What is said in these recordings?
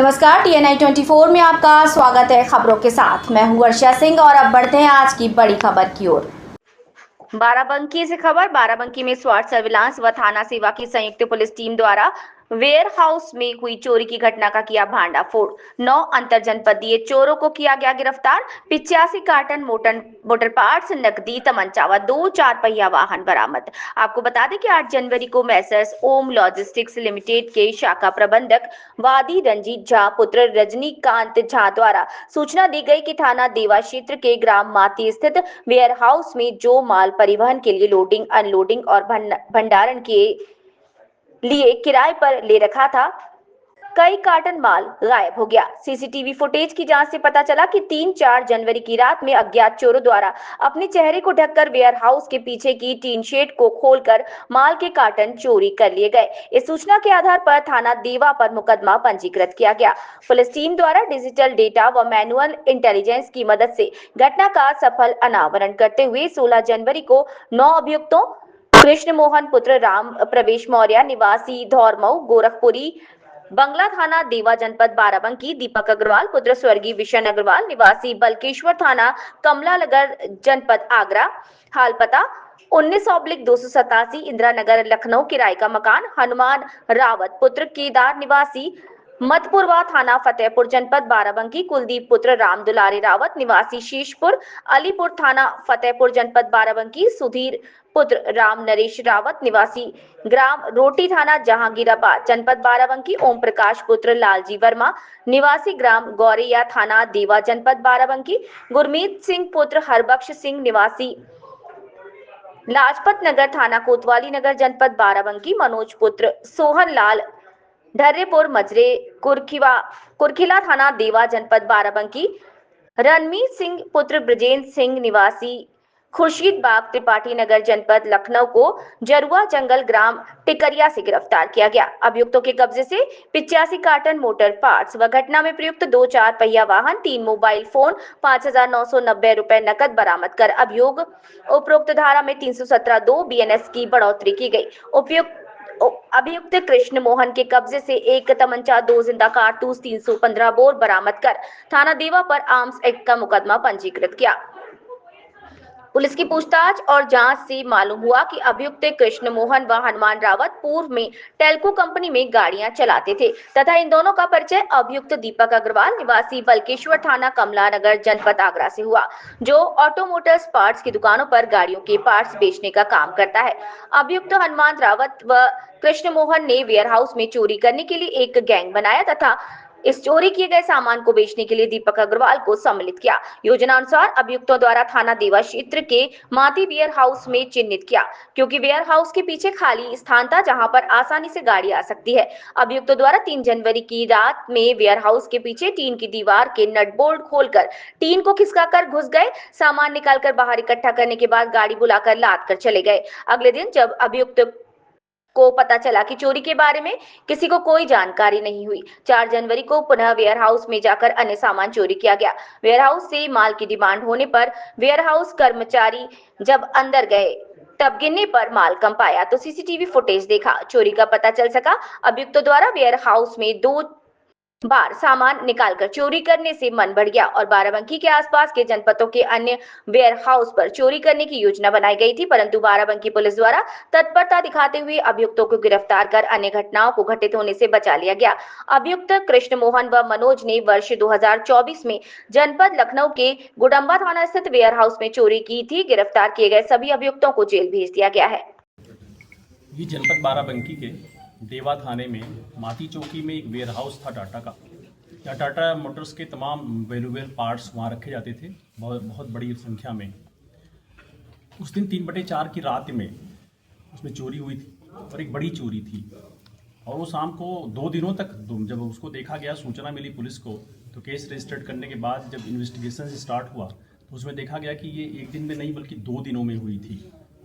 नमस्कार, TNI 24 में आपका स्वागत है। खबरों के साथ मैं हूं वर्षा सिंह और अब बढ़ते हैं आज की बड़ी खबर की ओर। बाराबंकी से खबर। बाराबंकी में स्वाट सर्विलांस व थाना सेवा की संयुक्त पुलिस टीम द्वारा वेयर हाउस में हुई चोरी की घटना का किया भांडाफोड़। 9 अंतर जनपदीय चोरों को किया गया गिरफ्तार। 85 कार्टन मोटर पार्ट्स, नकदी, तमंचा व 2 4 पहिया वाहन बरामद। आपको बता दें कि 8 जनवरी को मैसर्स ओम लॉजिस्टिक्स लिमिटेड के शाखा प्रबंधक वादी रंजीत झा पुत्र रजनीकांत झा द्वारा सूचना दी गई कि थाना देवा क्षेत्र के ग्राम माती स्थित वेयर हाउस में जो माल परिवहन के लिए लोडिंग, अनलोडिंग और भंडारण के लिए किराए पर ले रखा था, कई कार्टन माल गायब हो गया। सीसीटीवी फुटेज की जांच से पता चला कि 3-4 जनवरी की रात में अज्ञात चोरों द्वारा अपने चेहरे को ढककर वेयर हाउस के पीछे की टीन शेड को खोलकर माल के कार्टन चोरी कर लिए गए। इस सूचना के आधार पर थाना देवा पर मुकदमा पंजीकृत किया गया। पुलिस टीम द्वारा डिजिटल डेटा व मैनुअल इंटेलिजेंस की मदद से घटना का सफल अनावरण करते हुए 16 जनवरी को 9 अभियुक्तों कृष्ण मोहन पुत्र राम प्रवेश मौर्य निवासी धौरमऊ गोरखपुरी बंगला थाना देवा जनपद बाराबंकी, दीपक अग्रवाल पुत्र स्वर्गीय विशन अग्रवाल निवासी बल्केश्वर थाना कमला नगर जनपद आगरा, हाल पता 19/287 इंदिरा नगर लखनऊ, किराए का मकान हनुमान रावत पुत्र केदार निवासी मधपुरवा थाना फतेहपुर जनपद बाराबंकी, कुलदीप पुत्र राम दुलारी रावत निवासी शीशपुर, अलीपुर थाना फतेहपुर जनपद बाराबंकी, सुधीर पुत्र राम नरेश रावत निवासी ग्राम रोटी थाना जहांगीराबाद जनपद बाराबंकी, ओम प्रकाश पुत्र लालजी वर्मा निवासी ग्राम गौरैया थाना देवा जनपद बाराबंकी, गुरमीत सिंह पुत्र हरबख्श सिंह निवासी लाजपत नगर थाना कोतवाली नगर जनपद बाराबंकी, मनोज पुत्र सोहन लाल ढर्रेपुर मजरे कुरखिला थाना देवा जनपद बाराबंकी, रणमीत सिंह पुत्र ब्रजेंद्र सिंह निवासी खुर्शीद बाग त्रिपाठी नगर जनपद लखनऊ को जरुआ जंगल ग्राम टिकरिया से गिरफ्तार किया गया। अभियुक्तों के कब्जे से 85 कार्टन मोटर पार्ट्स व घटना में प्रयुक्त 2 4 पहिया वाहन, 3 मोबाइल फोन, 5,990 रुपए नकद बरामद कर अभियोग उपरोक्त धारा में 317(2) BNS की बढ़ोतरी की गई। अभियुक्त कृष्ण मोहन के कब्जे से 1 तमंचा, 2 जिंदा कारतूस, 315 बोर बरामद कर थाना देवा पर आर्म्स एक्ट का मुकदमा पंजीकृत किया। पुलिस की पूछताछ और जांच से मालूम हुआ कि अभियुक्त कृष्ण मोहन व हनुमान रावत पूर्व में टेल्को कंपनी में गाड़ियां चलाते थे तथा इन दोनों का परिचय अभियुक्त दीपक अग्रवाल निवासी बल्केश्वर थाना कमला नगर जनपद आगरा से हुआ, जो ऑटोमोटर्स पार्ट्स की दुकानों पर गाड़ियों के पार्ट्स बेचने का काम करता है। अभियुक्त हनुमान रावत व कृष्ण मोहन ने वेयर हाउस में चोरी करने के लिए एक गैंग बनाया तथा इस चोरी किए गए सामान को बेचने के लिए दीपक अग्रवाल को सम्मिलित किया। योजना अनुसार अभियुक्तों द्वारा थाना देवा क्षेत्र के माती वेयर हाउस में चिन्हित किया, क्योंकि वेयर हाउस के पीछे खाली स्थान था जहां पर आसानी से गाड़ी आ सकती है। अभियुक्तों द्वारा 3 जनवरी की रात में वेयर हाउस के पीछे टीन की दीवार के नट बोल्ट खोलकर टीन को खिसकाकर घुस गए, सामान निकालकर बाहर इकट्ठा करने के बाद गाड़ी बुलाकर लाद कर चले गए। अगले दिन जब अभियुक्त को पता चला कि चोरी के बारे में किसी को कोई जानकारी नहीं हुई, 4 जनवरी को पुनः वेयर हाउस में जाकर अन्य सामान चोरी किया गया। वेयर हाउस से माल की डिमांड होने पर वेयर हाउस कर्मचारी जब अंदर गए तब गिनने पर माल कम पाया तो सीसीटीवी फुटेज देखा, चोरी का पता चल सका। अभियुक्तों द्वारा वेयर हाउस में 2 बार सामान निकालकर चोरी करने से मन बढ़ गया और बाराबंकी के आसपास के जनपदों के अन्य वेयर हाउस पर चोरी करने की योजना बनाई गई थी, परंतु बाराबंकी पुलिस द्वारा तत्परता दिखाते हुए अभियुक्तों को गिरफ्तार कर अन्य घटनाओं को घटित होने से बचा लिया गया। अभियुक्त कृष्ण मोहन व मनोज ने वर्ष 2024 में जनपद लखनऊ के गुडम्बा थाना स्थित वेयर हाउस में चोरी की थी। गिरफ्तार किए गए सभी अभियुक्तों को जेल भेज दिया गया है। ये जनपद बाराबंकी के देवा थाने में माती चौकी में एक वेयर हाउस था टाटा का। या टाटा मोटर्स के तमाम वैल्यूएबल पार्ट्स वहाँ रखे जाते थे बहुत बड़ी संख्या में। उस दिन 3/4 की रात में उसमें चोरी हुई थी और एक बड़ी चोरी थी। और वो शाम को 2 दिनों तक जब उसको देखा गया, सूचना मिली पुलिस को, तो केस रजिस्टर्ड करने के बाद जब इन्वेस्टिगेशन स्टार्ट हुआ तो उसमें देखा गया कि ये एक दिन में नहीं बल्कि 2 दिनों में हुई थी।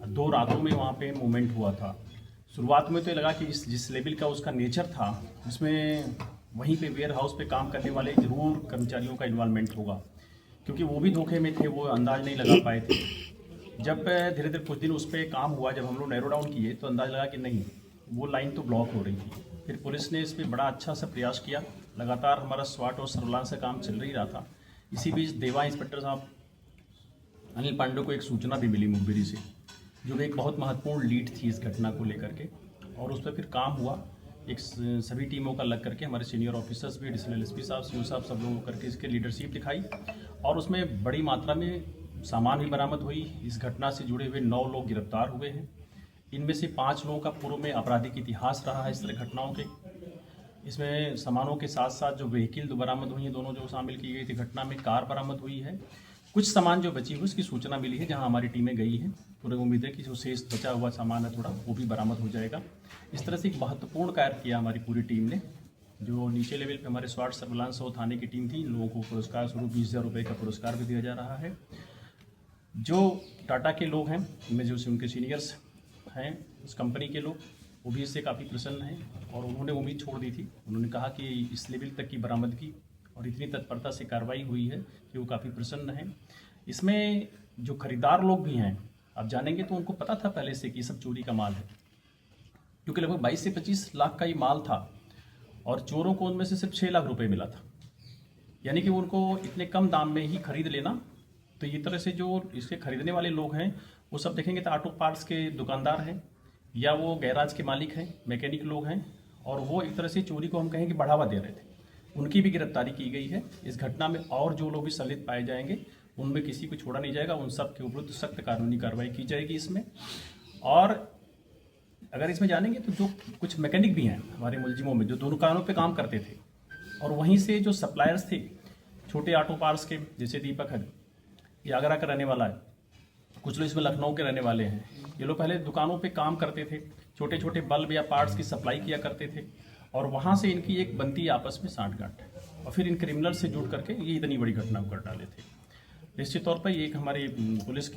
2 रातों में वहाँ पे मूवमेंट हुआ था। शुरुआत में तो ये लगा कि जिस लेवल का उसका नेचर था उसमें वहीं पे वेयर हाउस पे काम करने वाले ज़रूर कर्मचारियों का इन्वॉल्वमेंट होगा, क्योंकि वो भी धोखे में थे, वो अंदाज नहीं लगा पाए थे। जब धीरे धीरे कुछ दिन उस पर काम हुआ, जब हम लोग नैरो डाउन किए तो अंदाज लगा कि नहीं, वो लाइन तो ब्लॉक हो रही थी। फिर पुलिस ने इस पर बड़ा अच्छा सा प्रयास किया लगातार हमारा स्वाट और सर्विलांस का काम चल ही रहा था। इसी बीच देवा इंस्पेक्टर साहब अनिल पांडे को एक सूचना भी मिली मुखबिरी से, जो एक बहुत महत्वपूर्ण लीड थी इस घटना को लेकर के, और उस पर फिर काम हुआ। एक सभी टीमों का लग करके हमारे सीनियर ऑफिसर्स भी, एडिशनल एसपी साहब, सीओ साहब, सब लोगों करके इसके लीडरशिप दिखाई, और उसमें बड़ी मात्रा में सामान भी बरामद हुई। इस घटना से जुड़े हुए 9 लोग गिरफ्तार हुए हैं। इनमें से 5 लोगों का पूर्व में आपराधिक इतिहास रहा है इस तरह घटनाओं के। इसमें सामानों के साथ साथ जो व्हीकल बरामद हुई हैं, दोनों जो शामिल की गई थी घटना में, कार बरामद हुई है। कुछ सामान जो बची हुई उसकी सूचना मिली है, जहां हमारी टीमें गई हैं। पूरी उम्मीद है कि जो शेष बचा हुआ सामान है थोड़ा, वो भी बरामद हो जाएगा। इस तरह से एक महत्वपूर्ण कार्य किया हमारी पूरी टीम ने। जो नीचे लेवल पे हमारे स्वाट सर्विलांस और थाने की टीम थी, इन लोगों को पुरस्कार स्वरूप 20,000 रुपये का पुरस्कार भी दिया जा रहा है। जो टाटा के लोग हैं, इनमें जो उनके सीनियर्स हैं उस कंपनी के लोग, वो भी इससे काफ़ी प्रसन्न हैं, और उन्होंने उम्मीद छोड़ दी थी। उन्होंने कहा कि इस लेवल तक की बरामदगी और इतनी तत्परता से कार्रवाई हुई है कि वो काफ़ी प्रसन्न हैं। इसमें जो खरीदार लोग भी हैं, आप जानेंगे तो उनको पता था पहले से कि सब चोरी का माल है, क्योंकि लगभग 22 से 25 लाख का ये माल था, और चोरों को उनमें से सिर्फ 6 लाख रुपए मिला था। यानी कि उनको इतने कम दाम में ही खरीद लेना। तो ये तरह से जो इसके खरीदने वाले लोग हैं, वो सब देखेंगे तो ऑटो पार्ट्स के दुकानदार हैं, या वो गैराज के मालिक हैं, मैकेनिक लोग हैं, और वो एक तरह से चोरी को हम कहें कि बढ़ावा दे रहे थे। उनकी भी गिरफ्तारी की गई है इस घटना में, और जो लोग भी संलिप्त पाए जाएंगे उनमें किसी को छोड़ा नहीं जाएगा। उन सब के विरुद्ध सख्त कानूनी कार्रवाई की जाएगी इसमें। और अगर इसमें जानेंगे तो जो कुछ मैकेनिक भी हैं हमारे मुलजिमों में, जो दोनों दुकानों पे काम करते थे, और वहीं से जो सप्लायर्स थे छोटे ऑटो पार्ट्स के, जैसे दीपक है, ये आगरा का रहने वाला है, कुछ लोग इसमें लखनऊ के रहने वाले हैं। ये लोग पहले दुकानों पे काम करते थे, छोटे छोटे बल्ब या पार्ट्स की सप्लाई किया करते थे, और वहाँ से इनकी एक बनती आपस में साठगांठ, और फिर इन क्रिमिनल से जुड़ करके ये इतनी बड़ी घटना कर डाले थे। निश्चित तौर पर ये एक हमारी पुलिस की